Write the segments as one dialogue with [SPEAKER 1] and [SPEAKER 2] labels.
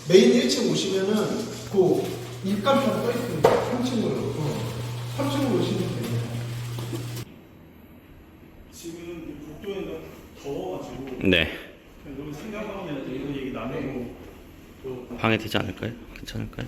[SPEAKER 1] 메인 1층 오시면은 그 입간판 떠있습니다. 3층으로. 3층으로 오시면 됩니다.
[SPEAKER 2] 지금 복도에는 더워가지고
[SPEAKER 3] 네.
[SPEAKER 2] 너무 생각하면 이런 얘기 나누고 또
[SPEAKER 3] 방해되지 않을까요? 괜찮을까요?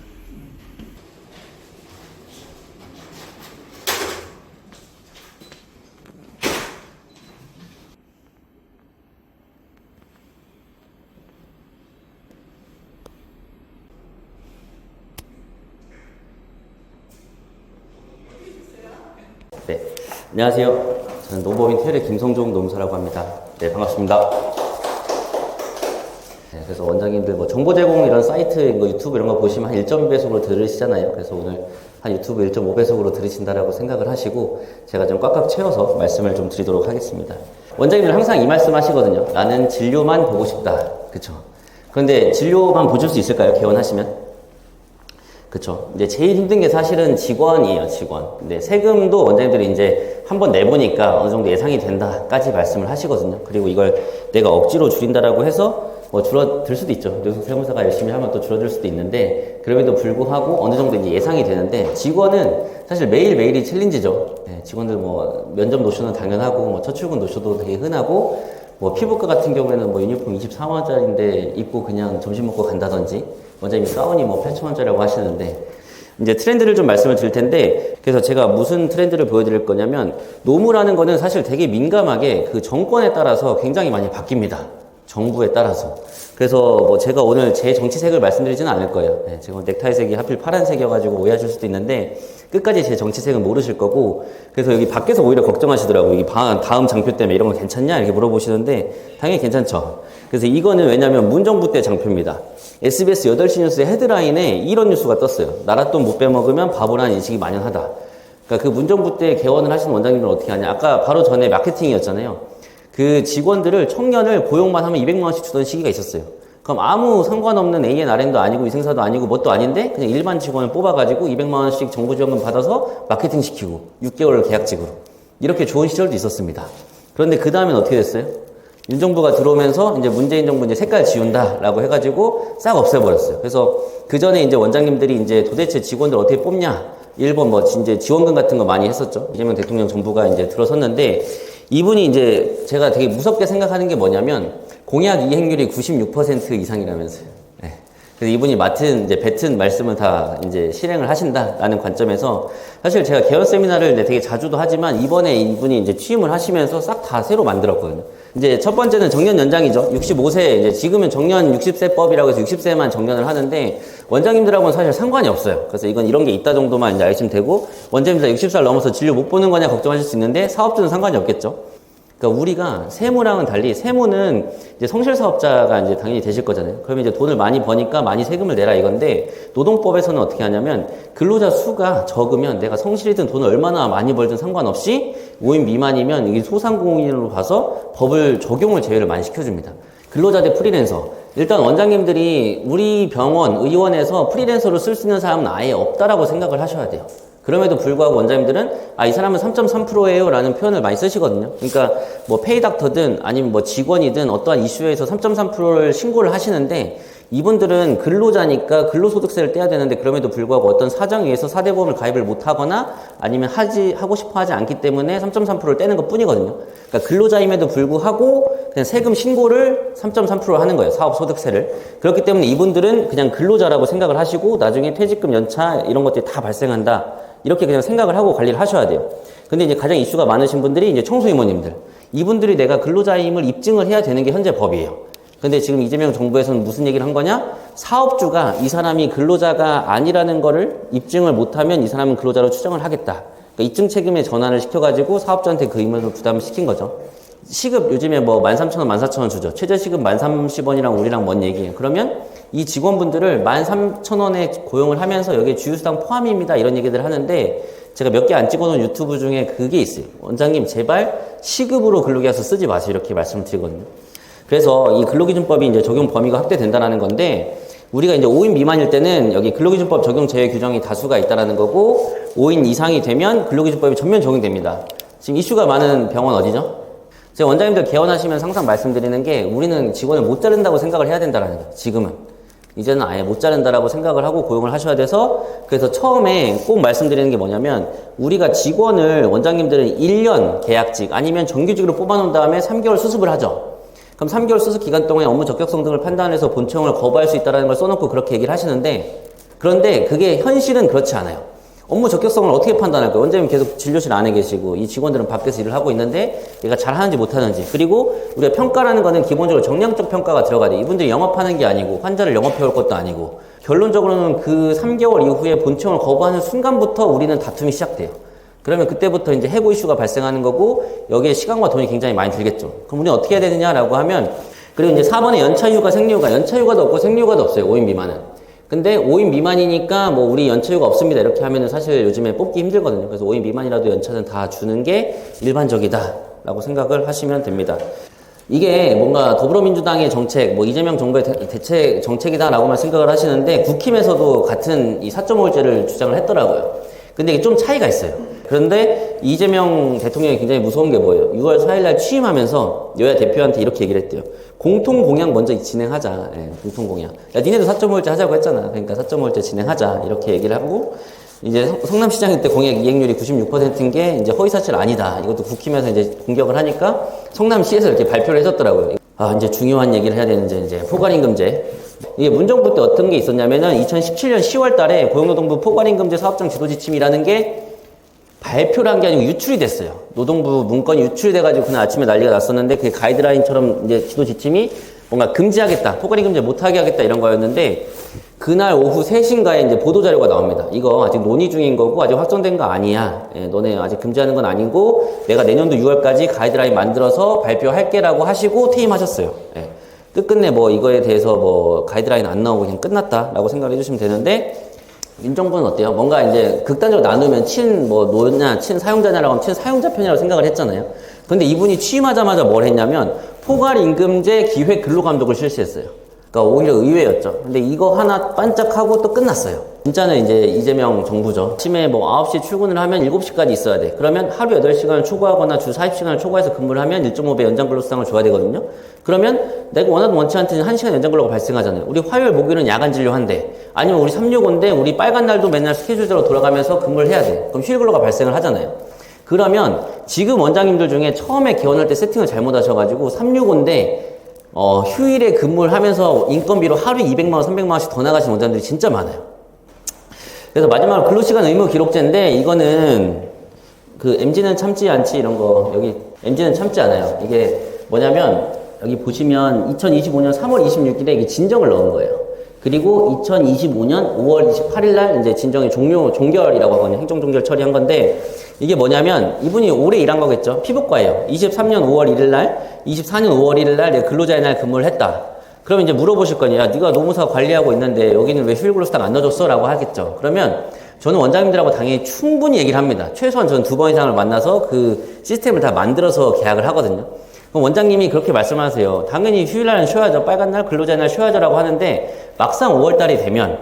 [SPEAKER 4] 네, 안녕하세요. 저는 노법인 테레 김성종 노무사라고 합니다. 네, 반갑습니다. 네, 그래서 원장님들 뭐 정보 제공 이런 사이트, 뭐 유튜브 이런 거 보시면 한 1.2배속으로 들으시잖아요. 그래서 오늘 한 유튜브 1.5배속으로 들으신다라고 생각을 하시고 제가 좀 꽉꽉 채워서 말씀을 좀 드리도록 하겠습니다. 원장님들 항상 이 말씀 하시거든요. 나는 진료만 보고 싶다. 그쵸? 그런데 진료만 보실 수 있을까요? 개원하시면? 그쵸. 이제 제일 힘든 게 사실은 직원이에요, 직원. 근데 세금도 원장님들이 이제 한번 내보니까 어느 정도 예상이 된다까지 말씀을 하시거든요. 그리고 이걸 내가 억지로 줄인다라고 해서 뭐 줄어들 수도 있죠. 노숙 세무사가 열심히 하면 또 줄어들 수도 있는데, 그럼에도 불구하고 어느 정도 이제 예상이 되는데, 직원은 사실 매일매일이 챌린지죠. 네, 직원들 뭐 면접 노쇼는 당연하고, 뭐 첫 출근 노쇼도 되게 흔하고, 뭐 피부과 같은 경우에는 뭐 유니폼 24만원짜리인데 입고 그냥 점심 먹고 간다든지, 원장님이 가운이 뭐 8,000원짜리라고 하시는데, 이제 트렌드를 좀 말씀을 드릴 텐데, 그래서 제가 무슨 트렌드를 보여드릴 거냐면, 노무라는 거는 사실 되게 민감하게 그 정권에 따라서 굉장히 많이 바뀝니다. 정부에 따라서. 그래서 뭐 제가 오늘 제 정치색을 말씀드리지는 않을 거예요. 네, 제가 넥타이색이 하필 파란색이어가지고 오해하실 수도 있는데, 끝까지 제 정치색은 모르실 거고, 그래서 여기 밖에서 오히려 걱정하시더라고요. 이 다음 장표 때문에 이런 거 괜찮냐? 이렇게 물어보시는데, 당연히 괜찮죠. 그래서 이거는 왜냐면 문정부 때 장표입니다. SBS 8시 뉴스의 헤드라인에 이런 뉴스가 떴어요. 나랏돈 못 빼먹으면 바보라는 인식이 만연하다. 그러니까 그 문정부 때 개원을 하신 원장님들은 어떻게 하냐. 아까 바로 전에 마케팅이었잖아요. 그 직원들을, 청년을 고용만 하면 200만원씩 주던 시기가 있었어요. 그럼 아무 상관없는 ANRN도 아니고 위생사도 아니고 뭣도 아닌데 그냥 일반 직원을 뽑아가지고 200만원씩 정부 지원금 받아서 마케팅 시키고 6개월 계약직으로. 이렇게 좋은 시절도 있었습니다. 그런데 그 다음엔 어떻게 됐어요? 윤 정부가 들어오면서 이제 문재인 정부 이제 색깔 지운다라고 해가지고 싹 없애버렸어요. 그래서 그 전에 이제 원장님들이 이제 도대체 직원들 어떻게 뽑냐? 일본 뭐 이제 지원금 같은 거 많이 했었죠. 이재명 대통령 정부가 이제 들어섰는데 이분이 이제 제가 되게 무섭게 생각하는 게 뭐냐면 공약 이행률이 96% 이상이라면서요. 네. 그래서 이분이 뱉은 말씀을 다 이제 실행을 하신다라는 관점에서 사실 제가 개원 세미나를 되게 자주도 하지만 이번에 이분이 이제 취임을 하시면서 싹 다 새로 만들었거든요. 이제 첫 번째는 정년 연장이죠. 65세, 이제 지금은 정년 60세법이라고 해서 60세만 정년을 하는데 원장님들하고는 사실 상관이 없어요. 그래서 이건 이런 게 있다 정도만 이제 아시면 되고, 원장님들 60살 넘어서 진료 못 보는 거냐 걱정하실 수 있는데 사업주는 상관이 없겠죠. 그러니까 우리가 세무랑은 달리 세무는 이제 성실사업자가 이제 당연히 되실 거잖아요. 그러면 이제 돈을 많이 버니까 많이 세금을 내라 이건데, 노동법에서는 어떻게 하냐면 근로자 수가 적으면 내가 성실이든 돈을 얼마나 많이 벌든 상관없이 5인 미만이면 이게 소상공인으로 봐서 법을 적용을 제외를 많이 시켜줍니다. 근로자 대 프리랜서. 일단 원장님들이 우리 병원, 의원에서 프리랜서로 쓸 수 있는 사람은 아예 없다라고 생각을 하셔야 돼요. 그럼에도 불구하고 원장님들은 이 사람은 3.3%예요 라는 표현을 많이 쓰시거든요. 그러니까 뭐 페이닥터든 아니면 뭐 직원이든 어떠한 이슈에서 3.3%를 신고를 하시는데, 이분들은 근로자니까 근로소득세를 떼야 되는데 그럼에도 불구하고 어떤 사정에 의해서 사대보험을 가입을 못하거나 아니면 하고 싶어 하지 않기 때문에 3.3%를 떼는 것 뿐이거든요. 그러니까 근로자임에도 불구하고 그냥 세금 신고를 3.3% 하는 거예요. 사업소득세를. 그렇기 때문에 이분들은 그냥 근로자라고 생각을 하시고 나중에 퇴직금 연차 이런 것들이 다 발생한다, 이렇게 그냥 생각을 하고 관리를 하셔야 돼요. 근데 이제 가장 이슈가 많으신 분들이 이제 청소이모님들. 이분들이 내가 근로자임을 입증을 해야 되는 게 현재 법이에요. 근데 지금 이재명 정부에서는 무슨 얘기를 한 거냐? 사업주가 이 사람이 근로자가 아니라는 거를 입증을 못하면 이 사람은 근로자로 추정을 하겠다. 그러니까 입증 책임의 전환을 시켜가지고 사업주한테 그 의무를 부담을 시킨 거죠. 시급 요즘에 뭐 13,000원, 14,000원 주죠. 최저시급 1030원이랑 우리랑 뭔 얘기예요. 그러면 이 직원분들을 13,000원에 고용을 하면서 여기에 주휴수당 포함입니다, 이런 얘기들 하는데, 제가 몇 개 안 찍어놓은 유튜브 중에 그게 있어요. 원장님 제발 시급으로 근로계약서 쓰지 마세요, 이렇게 말씀을 드리거든요. 그래서 이 근로기준법이 이제 적용 범위가 확대된다는 건데, 우리가 이제 5인 미만일 때는 여기 근로기준법 적용 제외 규정이 다수가 있다라는 거고, 5인 이상이 되면 근로기준법이 전면 적용됩니다. 지금 이슈가 많은 병원 어디죠? 제가 원장님들 개원하시면 항상 말씀드리는 게, 우리는 직원을 못 자른다고 생각을 해야 된다는 거예요, 지금은. 이제는 아예 못 자른다라고 생각을 하고 고용을 하셔야 돼서 그래서 처음에 꼭 말씀드리는 게 뭐냐면 우리가 직원을 원장님들은 1년 계약직 아니면 정규직으로 뽑아놓은 다음에 3개월 수습을 하죠. 그럼 3개월 수습 기간 동안에 업무 적격성 등을 판단해서 본청을 거부할 수 있다는 걸 써놓고 그렇게 얘기를 하시는데 그런데 그게 현실은 그렇지 않아요. 업무 적격성을 어떻게 판단할 거예요? 원장님 계속 진료실 안에 계시고 이 직원들은 밖에서 일을 하고 있는데 얘가 잘하는지 못하는지 그리고 우리가 평가라는 거는 기본적으로 정량적 평가가 들어가야 돼. 이분들이 영업하는 게 아니고 환자를 영업해올 것도 아니고 결론적으로는 그 3개월 이후에 본청을 거부하는 순간부터 우리는 다툼이 시작돼요. 그러면 그때부터 이제 해고 이슈가 발생하는 거고 여기에 시간과 돈이 굉장히 많이 들겠죠. 그럼 우리는 어떻게 해야 되느냐라고 하면 그리고 이제 4번에 연차휴가, 생리휴가, 연차휴가도 없고 생리휴가도 없어요. 5인 미만은. 근데 5인 미만이니까 뭐 우리 연차휴가 없습니다 이렇게 하면은 사실 요즘에 뽑기 힘들거든요. 그래서 5인 미만이라도 연차는 다 주는 게 일반적이다 라고 생각을 하시면 됩니다. 이게 뭔가 더불어민주당의 정책, 뭐 이재명 정부의 대책 정책이다라고만 생각을 하시는데 국힘에서도 같은 이 4.5일제를 주장을 했더라고요. 근데 이게 좀 차이가 있어요. 그런데 이재명 대통령이 굉장히 무서운 게 뭐예요? 6월 4일날 취임하면서 여야 대표한테 이렇게 얘기를 했대요. 공통 공약 먼저 진행하자. 예, 공통 공약. 야, 니네도 4.5일제 하자고 했잖아. 그러니까 4.5일제 진행하자. 이렇게 얘기를 하고 이제 성남시장 때 공약 이행률이 96%인 게 이제 허위사실 아니다. 이것도 국힘에서 이제 공격을 하니까 성남시에서 이렇게 발표를 해줬더라고요. 아, 이제 중요한 얘기를 해야 되는데 이제 포괄임금제. 이게 문정부 때 어떤 게 있었냐면은 2017년 10월 달에 고용노동부 포괄임금제 사업장 지도지침이라는 게 발표를 한 게 아니고 유출이 됐어요. 노동부 문건이 유출이 돼가지고 그날 아침에 난리가 났었는데 그게 가이드라인처럼 이제 지도지침이 뭔가 금지하겠다, 포괄임금제 못하게 하겠다 이런 거였는데 그날 오후 3시인가에 이제 보도자료가 나옵니다. 이거 아직 논의 중인 거고 아직 확정된 거 아니야. 예, 너네 아직 금지하는 건 아니고 내가 내년도 6월까지 가이드라인 만들어서 발표할게라고 하시고 퇴임하셨어요. 예. 끝끝내 뭐 이거에 대해서 뭐 가이드라인 안 나오고 그냥 끝났다라고 생각을 해주시면 되는데 민정부는 어때요? 뭔가 이제 극단적으로 나누면 노냐, 사용자냐라고 하면 사용자 편이라고 생각을 했잖아요. 근데 이분이 취임하자마자 뭘 했냐면 포괄임금제 기획 근로감독을 실시했어요. 그러니까 오히려 의외였죠. 근데 이거 하나 반짝하고 또 끝났어요. 진짜는 이제 이재명 정부죠. 아침에 뭐 9시 출근을 하면 7시까지 있어야 돼. 그러면 하루 8시간을 초과하거나 주 40시간을 초과해서 근무를 하면 1.5배 연장 근로수당을 줘야 되거든요. 그러면 내가 원하든 원치 않든 1시간 연장 근로가 발생하잖아요. 우리 화요일, 목요일은 야간 진료한대. 아니면 우리 365인데 우리 빨간 날도 맨날 스케줄대로 돌아가면서 근무를 해야 돼. 그럼 휴일 근로가 발생을 하잖아요. 그러면 지금 원장님들 중에 처음에 개원할 때 세팅을 잘못하셔가지고 365인데 휴일에 근무를 하면서 인건비로 하루에 200만 원, 300만 원씩 더 나가신 원장님들이 진짜 많아요. 그래서 마지막으로 근로시간 의무 기록제인데 이거는 그 MG는 참지 않지 이런 거 여기 MG는 참지 않아요. 이게 뭐냐면 여기 보시면 2025년 3월 26일에 이게 진정을 넣은 거예요. 그리고 2025년 5월 28일 날 이제 진정이 종결이라고 하거든요. 행정종결 처리한 건데 이게 뭐냐면 이분이 오래 일한 거겠죠. 피부과예요. 23년 5월 1일 날, 24년 5월 1일 날 내가 근로자의 날 근무를 했다. 그러면 이제 물어보실 거냐. 야, 네가 노무사 관리하고 있는데 여기는 왜 휴일 근로수당 안 넣어줬어? 라고 하겠죠. 그러면 저는 원장님들하고 당연히 충분히 얘기를 합니다. 최소한 저는 2번 이상을 만나서 그 시스템을 다 만들어서 계약을 하거든요. 그럼 원장님이 그렇게 말씀하세요. 당연히 휴일날은 쉬어야죠. 빨간 날, 근로자의 날 쉬어야죠라고 하는데 막상 5월달이 되면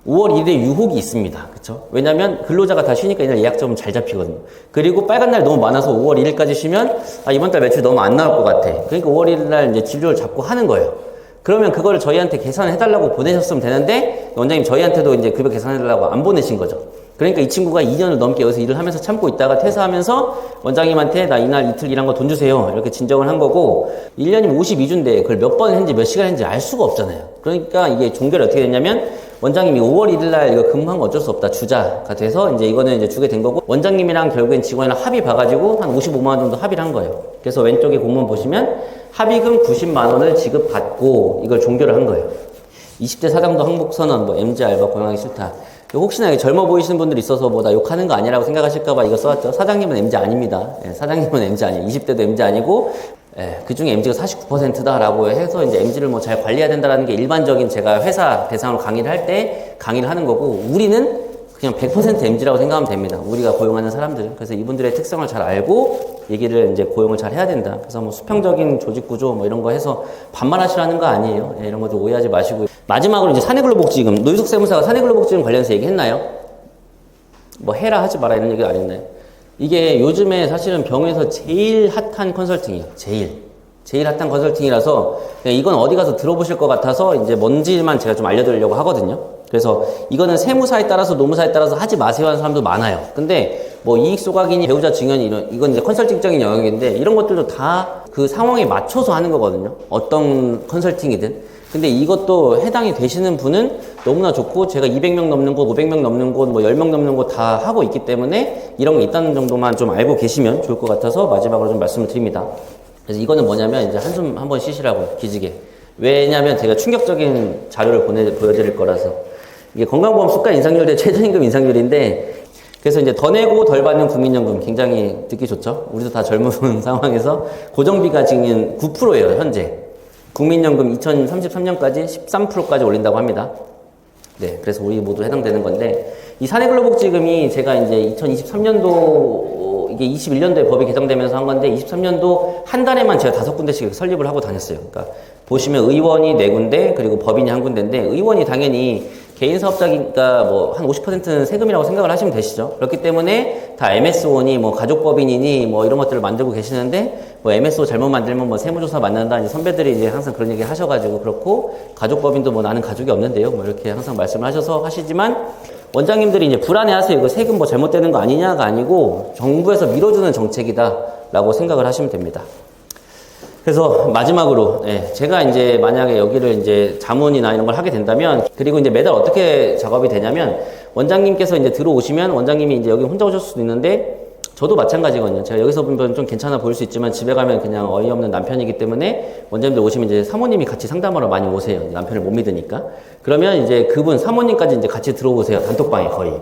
[SPEAKER 4] 5월 1일에 유혹이 있습니다. 그쵸? 왜냐면 근로자가 다 쉬니까 이날 예약점은 잘 잡히거든요. 그리고 빨간 날 너무 많아서 5월 1일까지 쉬면 이번 달 매출 너무 안 나올 것 같아. 그러니까 5월 1일 날 이제 진료를 잡고 하는 거예요. 그러면 그거를 저희한테 계산을 해달라고 보내셨으면 되는데 원장님 저희한테도 이제 급여 계산해달라고 안 보내신 거죠. 그러니까 이 친구가 2년을 넘게 여기서 일을 하면서 참고 있다가 퇴사하면서 원장님한테 나 이날 이틀 일한 거 돈 주세요. 이렇게 진정을 한 거고 1년이면 52주인데 그걸 몇 번 했는지 몇 시간 했는지 알 수가 없잖아요. 그러니까 이게 종결이 어떻게 됐냐면 원장님이 5월 1일 날 이거 근무한 거 어쩔 수 없다 주자가 돼서 이제 이거는 이제 주게 된 거고 원장님이랑 결국엔 직원이랑 합의 봐가지고 한 55만 원 정도 합의를 한 거예요. 그래서 왼쪽에 공문 보시면 합의금 90만 원을 지급받고 이걸 종결을 한 거예요. 20대 사장도 항복선언, 뭐 MZ 알바 고용하기 싫다. 혹시나 젊어 보이시는 분들이 있어서 뭐 나 욕하는 거 아니라고 생각하실까봐 이거 써왔죠. 사장님은 MZ 아닙니다. 예, 사장님은 MZ 아니에요. 20대도 MZ 아니고 예, 그 중에 MZ가 49%다라고 해서 이제 MZ를 뭐 잘 관리해야 된다라는 게 일반적인 제가 회사 대상으로 강의를 할 때 강의를 하는 거고 우리는 그냥 100% MZ라고 생각하면 됩니다. 우리가 고용하는 사람들. 그래서 이분들의 특성을 잘 알고 얘기를 이제 고용을 잘 해야 된다. 그래서 뭐 수평적인 조직 구조 뭐 이런 거 해서 반말하시라는 거 아니에요. 예, 이런 거 좀 오해하지 마시고. 마지막으로 이제 사내근로복지금. 노유석 세무사가 사내근로복지금 관련해서 얘기했나요? 뭐 해라 하지 마라 이런 얘기 안 했나요? 이게 요즘에 사실은 병에서 제일 핫한 컨설팅이에요. 제일. 제일 핫한 컨설팅이라서 그냥 이건 어디 가서 들어보실 것 같아서 이제 뭔지만 제가 좀 알려드리려고 하거든요. 그래서 이거는 세무사에 따라서 노무사에 따라서 하지 마세요 하는 사람도 많아요. 근데 뭐 이익 소각이니 배우자 증여니 이건 이제 컨설팅적인 영역인데 이런 것들도 다 그 상황에 맞춰서 하는 거거든요. 어떤 컨설팅이든. 근데 이것도 해당이 되시는 분은 너무나 좋고 제가 200명 넘는 곳, 500명 넘는 곳, 뭐 10명 넘는 곳 다 하고 있기 때문에 이런 게 있다는 정도만 좀 알고 계시면 좋을 것 같아서 마지막으로 좀 말씀을 드립니다. 그래서 이거는 뭐냐면 이제 한숨 한번 쉬시라고 기지개. 왜냐면 제가 충격적인 자료를 보여드릴 거라서. 이게 건강보험 수가 인상률 대 최저임금 인상률인데 그래서 이제 더 내고 덜 받는 국민연금 굉장히 듣기 좋죠. 우리도 다 젊은 상황에서 고정비가 지금 9%예요, 현재. 국민연금 2033년까지 13%까지 올린다고 합니다. 네, 그래서 우리 모두 해당되는 건데 이 사내근로복지금이 제가 이제 2023년도 이게 21년도에 법이 개정되면서 한 건데 23년도 한 달에만 제가 5군데씩 설립을 하고 다녔어요. 그러니까 보시면 의원이 4군데 그리고 법인이 1군데인데 의원이 당연히 개인 사업자니까 뭐 한 50%는 세금이라고 생각을 하시면 되시죠. 그렇기 때문에 다 MSO니 뭐 가족법인이니 뭐 이런 것들을 만들고 계시는데 뭐 MSO 잘못 만들면 뭐 세무조사 받는다 이제 선배들이 이제 항상 그런 얘기 하셔가지고 그렇고 가족법인도 뭐 나는 가족이 없는데요. 뭐 이렇게 항상 말씀을 하셔서 하시지만 원장님들이 이제 불안해하세요. 이거 세금 뭐 잘못되는 거 아니냐가 아니고 정부에서 밀어주는 정책이다라고 생각을 하시면 됩니다. 그래서 마지막으로 제가 이제 만약에 여기를 이제 자문이나 이런 걸 하게 된다면 그리고 이제 매달 어떻게 작업이 되냐면 원장님께서 이제 들어오시면 원장님이 이제 여기 혼자 오실 수도 있는데 저도 마찬가지거든요. 제가 여기서 보면 좀 괜찮아 보일 수 있지만 집에 가면 그냥 어이없는 남편이기 때문에 원장님들 오시면 이제 사모님이 같이 상담하러 많이 오세요. 남편을 못 믿으니까. 그러면 이제 그분 사모님까지 이제 같이 들어오세요. 단톡방에 거의.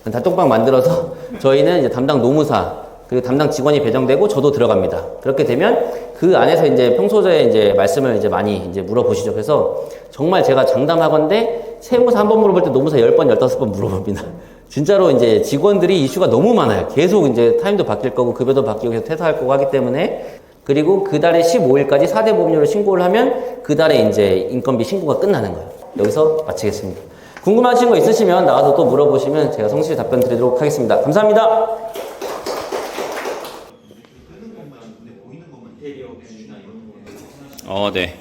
[SPEAKER 4] 단톡방 만들어서 저희는 이제 담당 노무사 그리고 담당 직원이 배정되고 저도 들어갑니다. 그렇게 되면 그 안에서 이제 평소에 이제 말씀을 이제 많이 이제 물어보시죠. 그래서 정말 제가 장담하건대 세무사 한 번 물어볼 때 노무사 10번, 15번 물어봅니다. 진짜로 이제 직원들이 이슈가 너무 많아요. 계속 이제 타임도 바뀔 거고 급여도 바뀌고 계속 퇴사할 거고 하기 때문에 그리고 그 달에 15일까지 4대 보험료를 신고를 하면 그 달에 이제 인건비 신고가 끝나는 거예요. 여기서 마치겠습니다. 궁금하신 거 있으시면 나와서 또 물어보시면 제가 성실히 답변 드리도록 하겠습니다. 감사합니다.
[SPEAKER 2] 네.